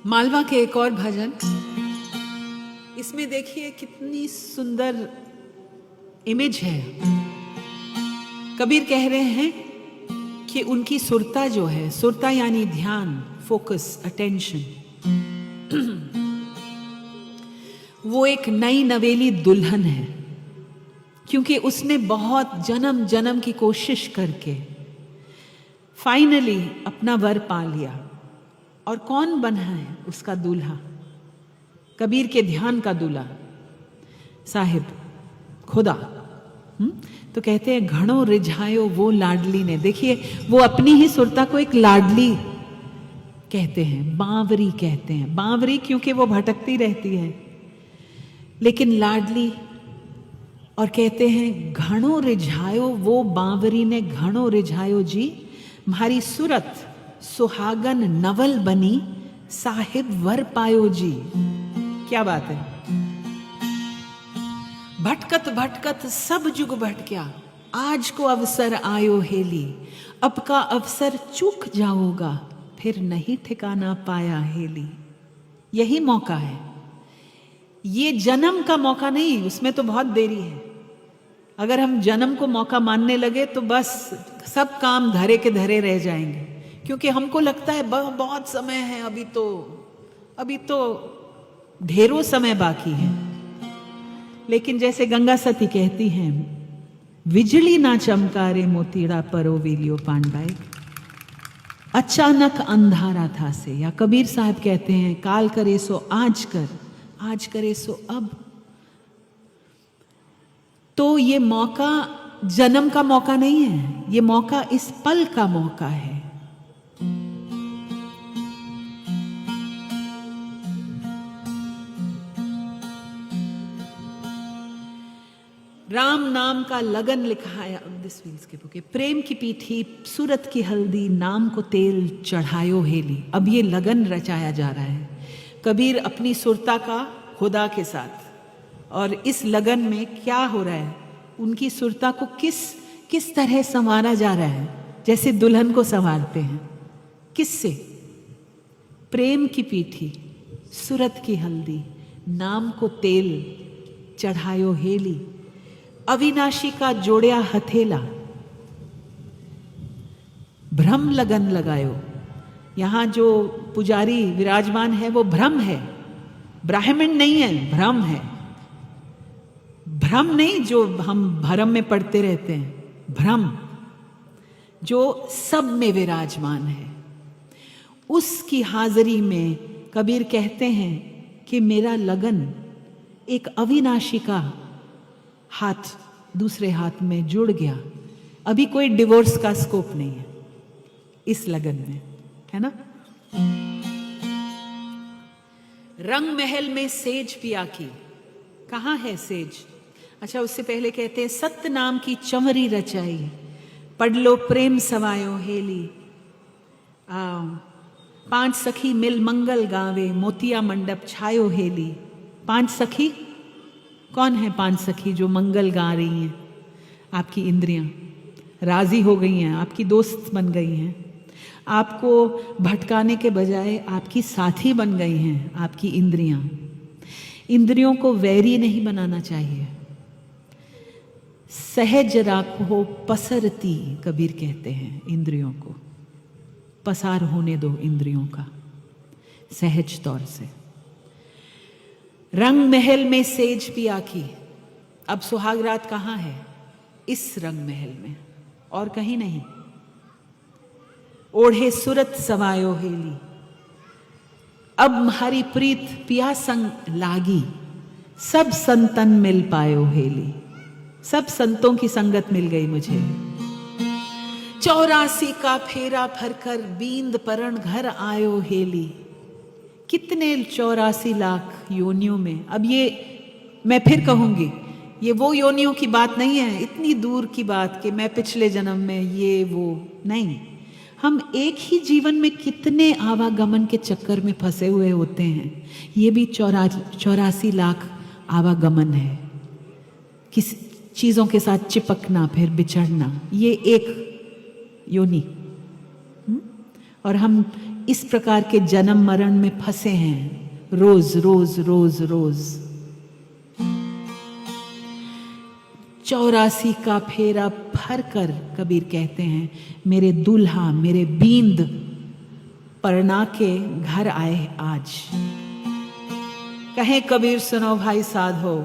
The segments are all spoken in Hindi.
मालवा के एक और भजन, इसमें देखिए कितनी सुंदर इमेज है। कबीर कह रहे हैं कि उनकी सुरता जो है, सुरता यानी ध्यान, फोकस, अटेंशन, वो एक नई नवेली दुल्हन है, क्योंकि उसने बहुत जन्म जन्म की कोशिश करके फाइनली अपना वर पा लिया। और कौन बना है उसका दूल्हा? कबीर के ध्यान का दूल्हा साहिब, खुदा। तो कहते हैं घणो रिझायो वो लाडली ने। देखिए, वो अपनी ही सुरता को एक लाडली कहते हैं, बांवरी कहते हैं। बांवरी क्योंकि वो भटकती रहती है, लेकिन लाडली। और कहते हैं घणो रिझायो वो बांवरी ने, घणो रिझायो जी म्हारी सूरत सुहागन नवल बनी, साहिब वर पायो जी। क्या बात है। भटकत भटकत सब जुग भटक्या, आज को अवसर आयो हेली। अब का अवसर चूक जाओगा, फिर नहीं ठिकाना पाया हेली। यही मौका है, ये जन्म का मौका नहीं, उसमें तो बहुत देरी है। अगर हम जन्म को मौका मानने लगे तो बस सब काम धरे के धरे रह जाएंगे, क्योंकि हमको लगता है बहुत समय है, अभी तो ढेरों समय बाकी है। लेकिन जैसे गंगा सती कहती हैं, बिजली ना चमकारे मोतीड़ा परो वेलियो पांडाई, अचानक अंधारा था से। या कबीर साहब कहते हैं, काल करे सो आज कर, आज करे सो अब। तो ये मौका जन्म का मौका नहीं है, ये मौका इस पल का मौका है। राम नाम का लगन लिखा है दिस वील्स के बुके। प्रेम की पीठी सूरत की हल्दी, नाम को तेल चढ़ायो हेली। अब ये लगन रचाया जा रहा है कबीर अपनी सुरता का खुदा के साथ। और इस लगन में क्या हो रहा है, उनकी सुरता को किस तरह संवारा जा रहा है, जैसे दुल्हन को संवारते हैं। किससे? प्रेम की पीठी सूरत की हल्दी, नाम को तेल चढ़ायो हेली। अविनाशी का जोड़या हथेला, भ्रम लगन लगायो। यहां जो पुजारी विराजमान है वो भ्रम है, ब्राह्मण नहीं है, भ्रम है। भ्रम नहीं जो हम भरम में पढ़ते रहते हैं, भ्रम जो सब में विराजमान है। उसकी हाजिरी में कबीर कहते हैं कि मेरा लगन एक अविनाशी का हाथ दूसरे हाथ में जुड़ गया। अभी कोई डिवोर्स का स्कोप नहीं है इस लगन में, है ना। रंग महल में सेज पिया की, कहाँ है सेज? अच्छा, उससे पहले कहते हैं सत्य नाम की चंवरी रचाई, पढ़ लो प्रेम सवायो हेली। पांच सखी मिल मंगल गावे, मोतिया मंडप छायो हेली। पांच सखी कौन है? पांच सखी जो मंगल गा रही हैं। आपकी इंद्रियां राजी हो गई हैं, आपकी दोस्त बन गई हैं, आपको भटकाने के बजाय आपकी साथी बन गई हैं। आपकी इंद्रियां, इंद्रियों को वैरी नहीं बनाना चाहिए। सहज राखो पसरती, कबीर कहते हैं इंद्रियों को पसार होने दो, इंद्रियों का सहज तौर से। रंग महल में सेज पिया की। अब सुहागरात कहाँ है? इस रंग महल में, और कहीं नहीं। ओढ़े सूरत सवायो हेली, अब हमारी प्रीत पिया संग लागी, सब संतन मिल पायो हेली। सब संतों की संगत मिल गई मुझे। 84 का फेरा भरकर बींद परण घर आयो हेली। कितने 84 लाख योनियों में। अब ये मैं फिर कहूंगी, ये वो योनियों की बात नहीं है, इतनी दूर की बात कि मैं पिछले जन्म में ये वो नहीं। हम एक ही जीवन में कितने आवागमन के चक्कर में फंसे हुए होते हैं। ये भी 84 लाख आवागमन है, किस चीजों के साथ चिपकना फिर बिछड़ना, ये एक योनि। और हम इस प्रकार के जन्म मरण में फंसे हैं रोज रोज रोज रोज। 84 का फेरा भर कर कबीर कहते हैं मेरे दूल्हा मेरे बींद परना के घर आए आज। कहे कबीर सुनो भाई साधो,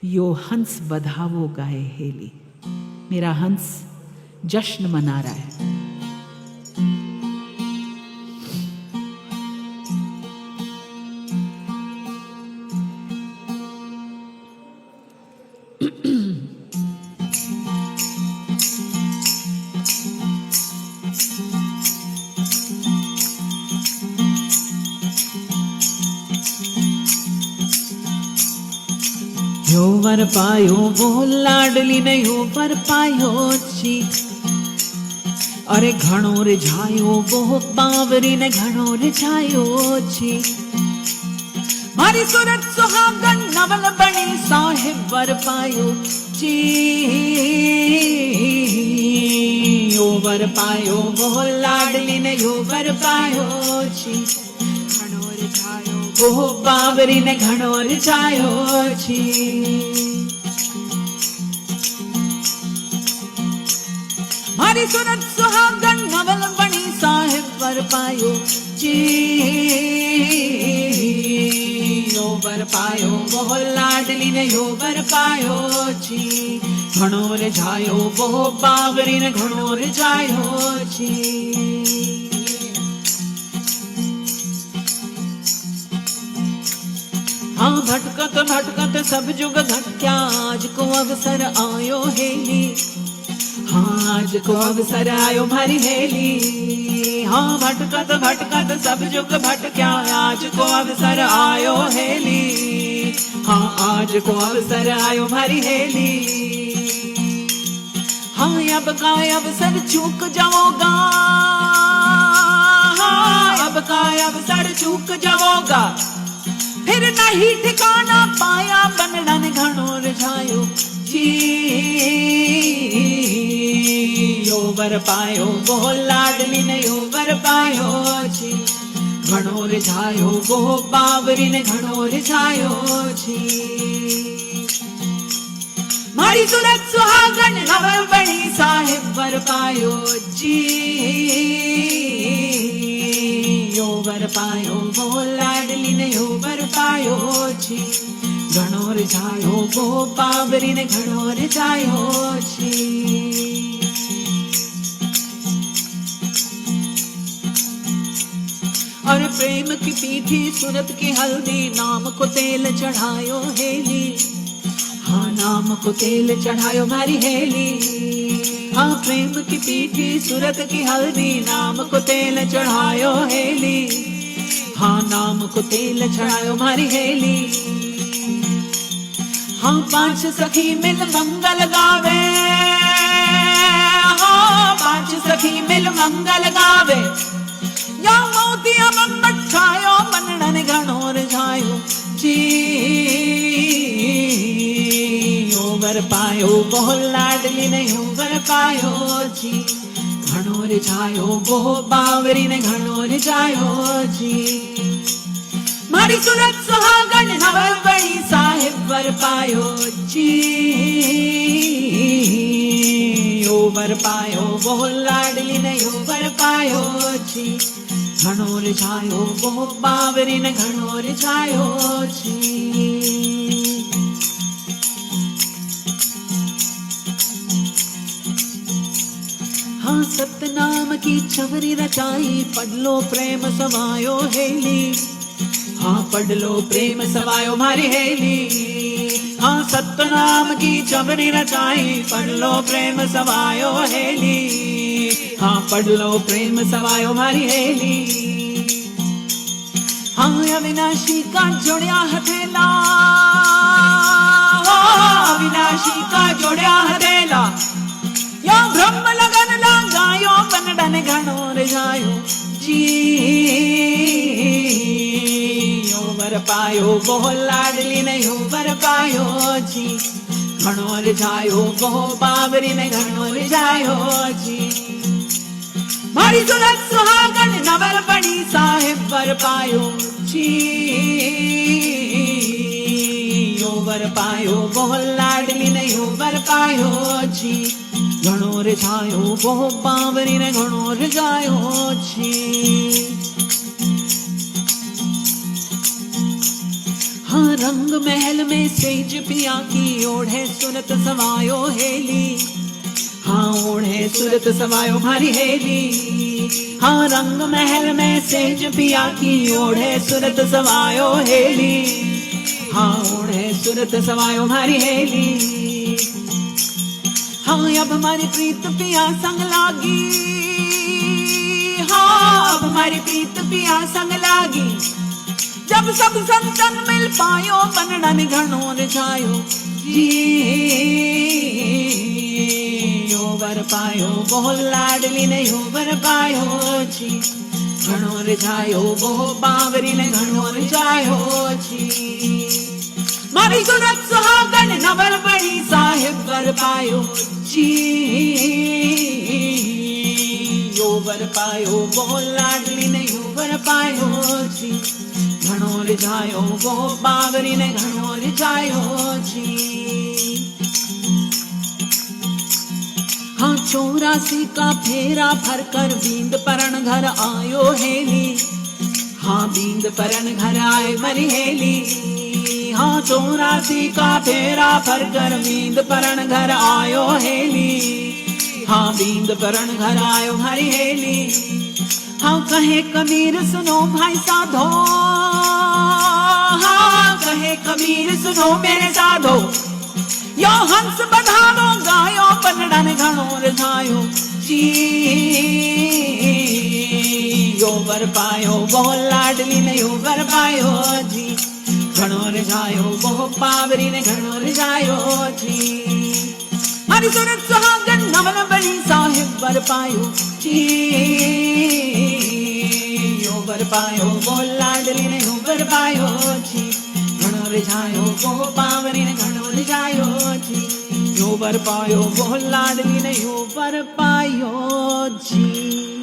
यो हंस बधावो गाए हेली। मेरा हंस जश्न मना रहा है। यो वर पायो वो लाडली ने यो वर पायो छी। अरे घणो रिझायो वो बावरी ने घणो रिझायो छी। मारी सूरत सुहागन नवल बनी साहिब वर पायो छी। यो वर पायो वो लाडली ने यो वर पायो छी। घणो रिझायो वो बावरी ने घणो रिझायो छी। मारी सूरत सुहागन नवल बनी साहिब वर पायो जी। यो वर पायो वो लाडली ने यो वर पायो जी। घणो रिझायो वो बावरी ने घणो रिझायो जी। हाँ भटकत भटकत सब जुग घटक्या आज को अवसर आयो हेली। हाँ आज को अवसर आयो मारी हेली। हाँ भटकत भटकत सब जुग भटक्या आज को अवसर आयो हेली। हाँ आज को अवसर आयो मारी हेली। हाँ अब का अवसर चूक जाओगा। हाँ अब का अवसर चूक जाओगा। फिर नहीं ठिकाना पाया बनड़न घणो रिझायो जी। यो वर पायो वो लाडली ने यो वर पायो जी। घणो रिझायो वो बावरी ने घणो रिझायो जी। मारी सूरत सुहागन नवल बनी साहिब वर पायो जी। यो वर पायो वो लाडली ने यो वर पायो जी। घणो रिझायो वो बावरी ने घणो रिझायो जी। और प्रेम की पीठी सूरत की हल्दी नाम को तेल चढ़ायो हेली। हाँ नाम को तेल चढ़ायो मारी हेली। हाँ प्रेम की पीठी सूरत की हल्दी नाम को तेल चढ़ायो हेली। हाँ नाम को तेल चढ़ायो मारी हेली। हाँ 5 सखी मिल मंगल गावे। हाँ 5 सखी मिल मंगल गावे। या मोतिया मन मठायो मनड़न घणो रिझायो जी। यो वर पायो वो लाडली ने यो वर पायो जी। घणो रिझायो वो बावरी ने घणो रिझायो जी। मारी सूरत सुहागन नवल बनी साहिब वर पायो जी। यो वर पायो वो लाडली ने यो वर पायो जी। घणो रिझायो वो बावरी ने घणो रिझायो जी। हाँ सतनाम की चवरी रचाई पढ़लो प्रेम समायो हेली। हाँ पढ़लो प्रेम समायो मारी हेली। हाँ सतनाम की चवरी रचाई पढ़लो प्रेम समायो हेली। हाँ पढ़लो प्रेम समायो मारी हेली। हाँ अविनाशी का जोड़िया हथेला। अविनाशी का जोड़िया हथेला। यो ब्रह्म लगन लगायो बनड़न घणो रिझायो जी। यो वर पायो वो लाडली ने यो वर पायो जी। घणो रिझायो वो बावरी ने घणो रिझायो जी। मारी सुरत सुहागन नवल बड़ी साहिब वर पायो जी यो वर पायो बहु लाडली ने यो वर पायो जी घणो रिझायो बहु बावरी ने घणो रिझायो जी हाँ रंग महल में सेज पिया की ओढ़े सुरत समायो हेली हाँ ओढ़े सुरत समायो भारी हेली हाँ रंग महल में सेज पिया की ओढ़े सुरत समायो हेली हाँ ओढ़े सुरत समायो भारी हेली हाँ अब हमारी प्रीत पिया संग लागी हाँ अब हमारी प्रीत पिया संग लागी जब सब संतन मिल पायो बनड़ा घणो रिझायो जी यो वर पायो बहु लाडली ने यो वर पायो जी घणो रिझायो बहु बावरी ने घणो रिझायो जी मारी सुरत सुहागन नवल बड़ी साहिब वर पायो जी यो वर पायो बहु लाडली ने यो वर पायो जी घणो रिझायो बहु बावरी ने घणो रिझायो जी हाँ 84 का फेरा भरकर बींद परन घर आयो हेली हाँ बींद परन घर आए मरी हेली हाँ 84 का फेरा भरकर बींद परन घर आयो हेली हाँ बींद परन घर आयो हरी हेली हाँ कहे कबीर सुनो भाई साधो हाँ कहे कबीर सुनो मेरे साधो यो हंस बधानो गायो बनड़ा ने घणो रिझायो जी यो वर पायो बहु लाडली ने यो वर पायो जी घणो रिझायो बहु पावरी ने घणो रिझायो जी मारी सुरत सुहागन नवल बड़ी साहिब वर पायो जी यो वर पायो बहु लाडली ने यो वर पायो जी घणो रिझायो बहु पावरी ने घणो रिझायो जी यो वर पायो बहु लाडली ने यो वर पायो जी।